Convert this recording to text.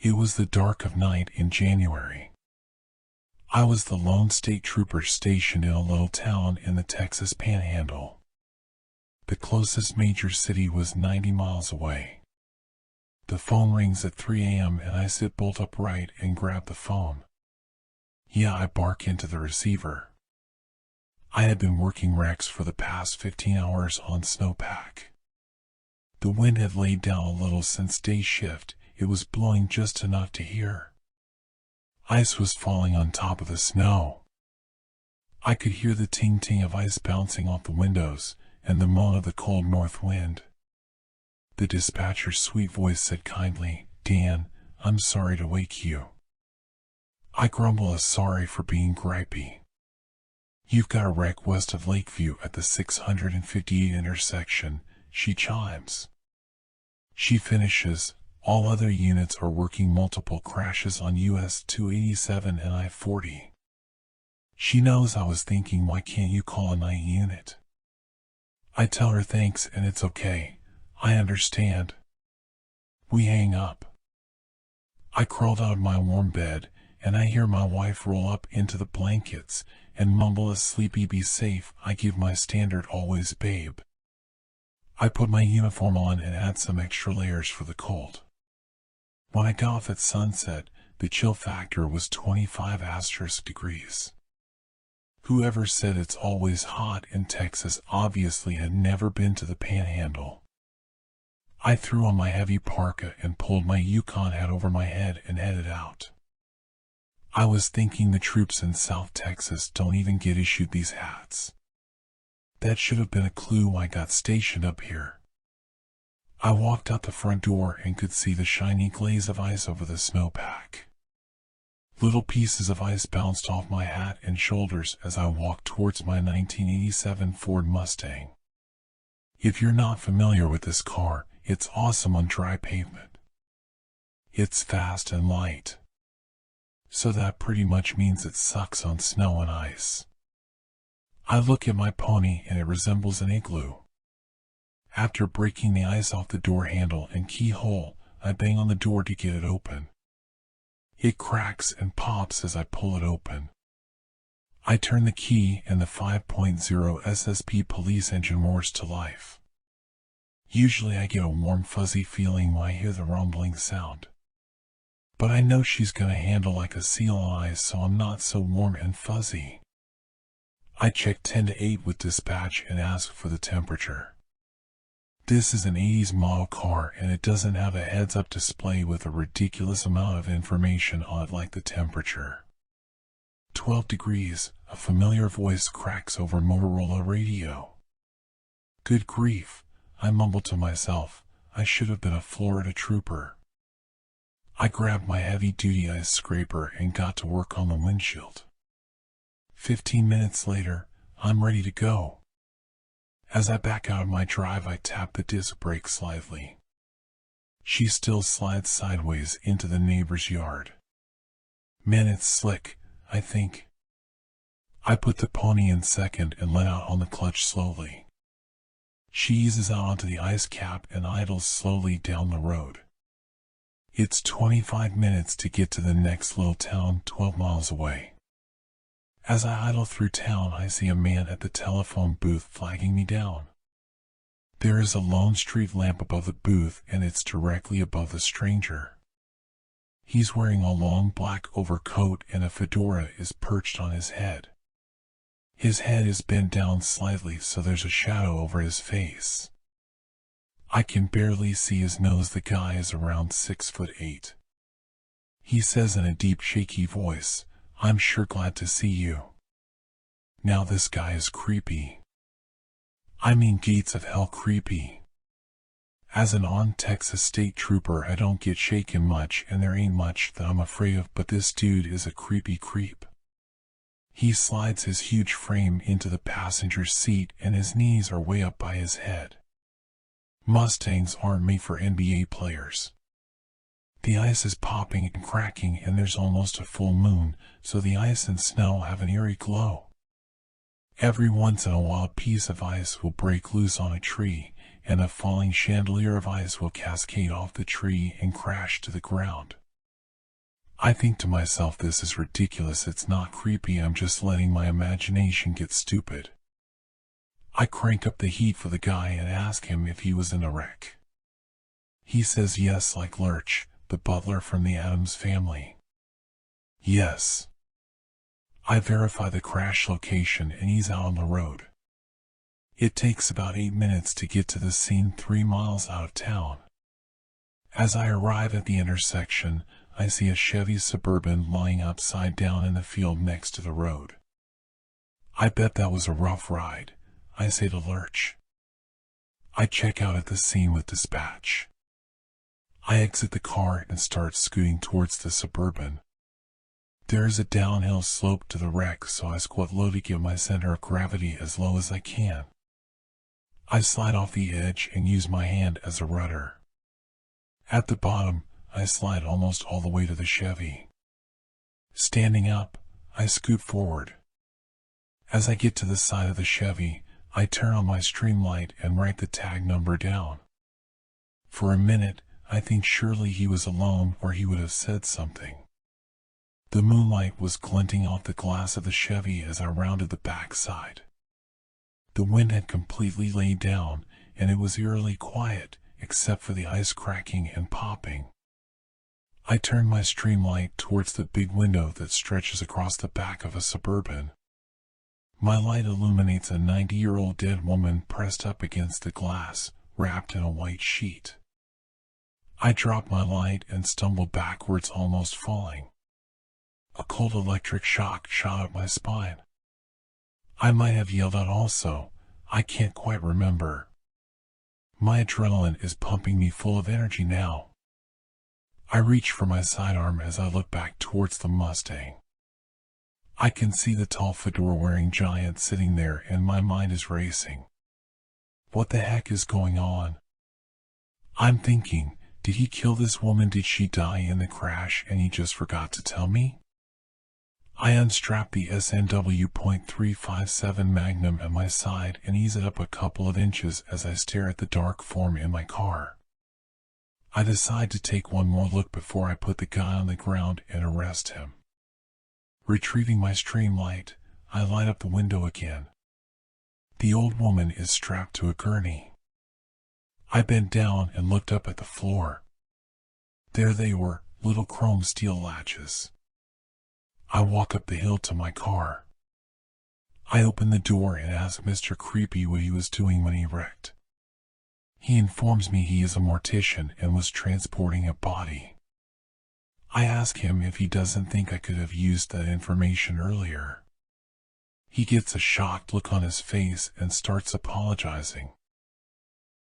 It was the dark of night in January. I was the lone state trooper stationed in a little town in the Texas Panhandle. The closest major city was 90 miles away. The phone rings at 3 a.m. and I sit bolt upright and grab the phone. Yeah, I bark into the receiver. I had been working wrecks for the past 15 hours on snowpack. The wind had laid down a little since day shift. It was blowing just enough to hear. Ice was falling on top of the snow. I could hear the ting-ting of ice bouncing off the windows and the moan of the cold north wind. The dispatcher's sweet voice said kindly, "Dan, I'm sorry to wake you." I grumble a sorry for being gripey. "You've got a wreck west of Lakeview at the 658 intersection," she chimes. She finishes, "All other units are working multiple crashes on US 287 and I-40. She knows I was thinking, why can't you call a night unit? I tell her thanks and it's okay. I understand. We hang up. I crawled out of my warm bed and I hear my wife roll up into the blankets and mumble a sleepy "be safe." I give my standard "always babe." I put my uniform on and add some extra layers for the cold. When I got off at sunset, the chill factor was 25 degrees. Whoever said it's always hot in Texas obviously had never been to the Panhandle. I threw on my heavy parka and pulled my Yukon hat over my head and headed out. I was thinking the troops in South Texas don't even get issued these hats. That should have been a clue why I got stationed up here. I walked out the front door and could see the shiny glaze of ice over the snowpack. Little pieces of ice bounced off my hat and shoulders as I walked towards my 1987 Ford Mustang. If you're not familiar with this car, it's awesome on dry pavement. It's fast and light. So that pretty much means it sucks on snow and ice. I look at my pony and it resembles an igloo. After breaking the ice off the door handle and keyhole, I bang on the door to get it open. It cracks and pops as I pull it open. I turn the key and the 5.0 SSP police engine roars to life. Usually I get a warm fuzzy feeling when I hear the rumbling sound. But I know she's gonna handle like a seal on ice, so I'm not so warm and fuzzy. I check 10 to 8 with dispatch and ask for the temperature. This is an 80s model car and it doesn't have a heads-up display with a ridiculous amount of information on it like the temperature. 12 degrees, a familiar voice cracks over Motorola radio. Good grief, I mumble to myself, I should have been a Florida trooper. I grabbed my heavy-duty ice scraper and got to work on the windshield. 15 minutes later, I'm ready to go. As I back out of my drive, I tap the disc brake slightly. She still slides sideways into the neighbor's yard. Man, it's slick, I think. I put the pony in second and let out on the clutch slowly. She eases out onto the ice cap and idles slowly down the road. It's 25 minutes to get to the next little town 12 miles away. As I idle through town, I see a man at the telephone booth flagging me down. There is a lone street lamp above the booth and it's directly above the stranger. He's wearing a long black overcoat and a fedora is perched on his head. His head is bent down slightly so there's a shadow over his face. I can barely see his nose. The guy is around 6'8". He says in a deep shaky voice, "I'm sure glad to see you." Now this guy is creepy. I mean gates of hell creepy. As an on-Texas state trooper I don't get shaken much and there ain't much that I'm afraid of, but this dude is a creepy creep. He slides his huge frame into the passenger seat and his knees are way up by his head. Mustangs aren't made for NBA players. The ice is popping and cracking and there's almost a full moon, so the ice and snow have an eerie glow. Every once in a while a piece of ice will break loose on a tree, and a falling chandelier of ice will cascade off the tree and crash to the ground. I think to myself, this is ridiculous. It's not creepy, I'm just letting my imagination get stupid. I crank up the heat for the guy and ask him if he was in a wreck. He says yes, like Lurch, the butler from the Addams Family. Yes. I verify the crash location and he's out on the road. It takes about 8 minutes to get to the scene 3 miles out of town. As I arrive at the intersection, I see a Chevy Suburban lying upside down in the field next to the road. I bet that was a rough ride, I say to Lurch. I check out at the scene with dispatch. I exit the car and start scooting towards the Suburban. There is a downhill slope to the wreck, so I squat low to get my center of gravity as low as I can. I slide off the edge and use my hand as a rudder. At the bottom, I slide almost all the way to the Chevy. Standing up, I scoot forward. As I get to the side of the Chevy, I turn on my streamlight and write the tag number down. For a minute, I think surely he was alone or he would have said something. The moonlight was glinting off the glass of the Chevy as I rounded the backside. The wind had completely laid down, and it was eerily quiet, except for the ice cracking and popping. I turn my streamlight towards the big window that stretches across the back of a Suburban. My light illuminates a 90-year-old dead woman pressed up against the glass, wrapped in a white sheet. I drop my light and stumble backwards, almost falling. A cold electric shock shot up my spine. I might have yelled out also, I can't quite remember. My adrenaline is pumping me full of energy now. I reach for my sidearm as I look back towards the Mustang. I can see the tall fedora-wearing giant sitting there and my mind is racing. What the heck is going on? I'm thinking, did he kill this woman? Did she die in the crash and he just forgot to tell me? I unstrap the SNW .357 Magnum at my side and ease it up a couple of inches as I stare at the dark form in my car. I decide to take one more look before I put the guy on the ground and arrest him. Retrieving my streamlight, I light up the window again. The old woman is strapped to a gurney. I bent down and looked up at the floor. There they were, little chrome steel latches. I walk up the hill to my car. I open the door and ask Mr. Creepy what he was doing when he wrecked. He informs me he is a mortician and was transporting a body. I ask him if he doesn't think I could have used that information earlier. He gets a shocked look on his face and starts apologizing.